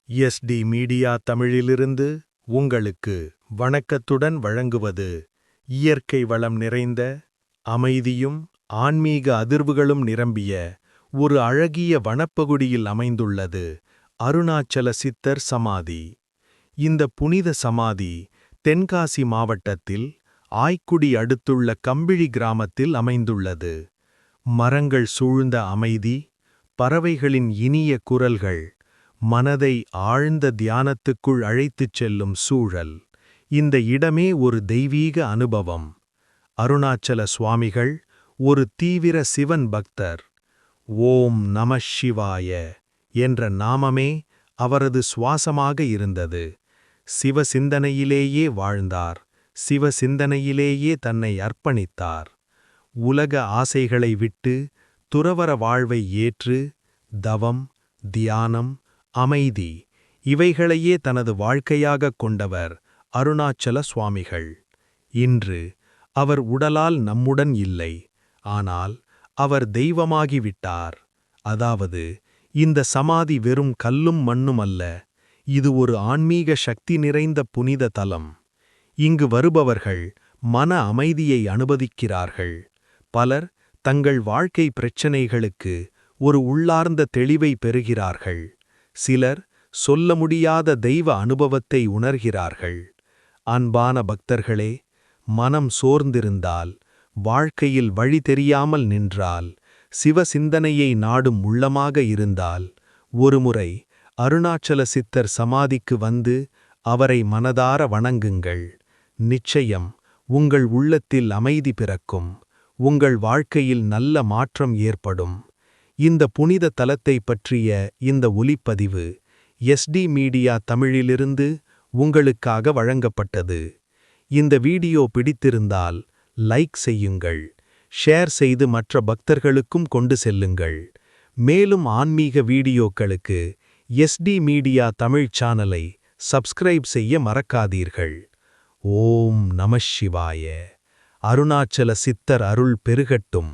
ST media தமிழிலிருந்து உங்களுக்கு வணக்கத்துடன் வழங்குவது இயற்கை வளம் நிறைந்த அமைதியும் ஆன்மீக அதிர்வுகளும் நிரம்பிய ஒரு அழகிய வனப்பகுதியில் அமைந்துள்ளது அருணாச்சல சித்தர் சமாதி. இந்த புனித சமாதி தென்காசி மாவட்டத்தில் ஆய்க்குடி அடுத்துள்ள கம்பிழி கிராமத்தில் அமைந்துள்ளது. மரங்கள் சூழ்ந்த அமைதி, பறவைகளின் இனிய குரல்கள் மனதை ஆழ்ந்த தியானத்துக்குள் அழைத்துச் செல்லும் சூழல். இந்த இடமே ஒரு தெய்வீக அனுபவம். அருணாச்சல சுவாமிகள் ஒரு தீவிர சிவன் பக்தர். ஓம் நம சிவாய என்ற நாமமே அவரது சுவாசமாக இருந்தது. சிவ சிந்தனையிலேயே வாழ்ந்தார், சிவ சிந்தனையிலேயே தன்னை அர்ப்பணித்தார். உலக ஆசைகளை விட்டு துறவற வாழ்வை ஏற்று தவம், தியானம், அமைதி இவைகளையே தனது வாழ்க்கையாகக் கொண்டவர் அருணாச்சல சுவாமிகள். இன்று அவர் உடலால் நம்முடன் இல்லை, ஆனால் அவர் தெய்வமாகிவிட்டார். அதாவது இந்த சமாதி வெறும் கல்லும் மண்ணும் அல்ல, இது ஒரு ஆன்மீக சக்தி நிறைந்த புனித தலம். இங்கு வருபவர்கள் மன அமைதியை அனுபவிக்கிறார்கள். பலர் தங்கள் வாழ்க்கை பிரச்சினைகளுக்கு ஒரு உள்ளார்ந்த தெளிவை பெறுகிறார்கள். சிலர் சொல்ல முடியாத தெய்வ அனுபவத்தை உணர்கிறார்கள். அன்பான பக்தர்களே, மனம் சோர்ந்திருந்தால், வாழ்க்கையில் வழி தெரியாமல் நின்றால், சிவ சிந்தனையை நாடும் உள்ளமாக இருந்தால், ஒருமுறை அருணாச்சல சித்தர் சமாதிக்கு வந்து அவரை மனதார வணங்குங்கள். நிச்சயம் உங்கள் உள்ளத்தில் அமைதி பிறக்கும், உங்கள் வாழ்க்கையில் நல்ல மாற்றம் ஏற்படும். இந்த புனித தலத்தை பற்றிய இந்த ஒலிப்பதிவு எஸ்டி மீடியா தமிழிலிருந்து உங்களுக்காக வழங்கப்பட்டது. இந்த வீடியோ பிடித்திருந்தால் லைக் செய்யுங்கள், ஷேர் செய்து மற்ற பக்தர்களுக்கும் கொண்டு செல்லுங்கள். மேலும் ஆன்மீக வீடியோக்களுக்கு எஸ்டி மீடியா தமிழ் சேனலை சப்ஸ்கிரைப் செய்ய மறக்காதீர்கள். ஓம் நம சிவாய. அருணாச்சல சித்தர் அருள் பெருகட்டும்.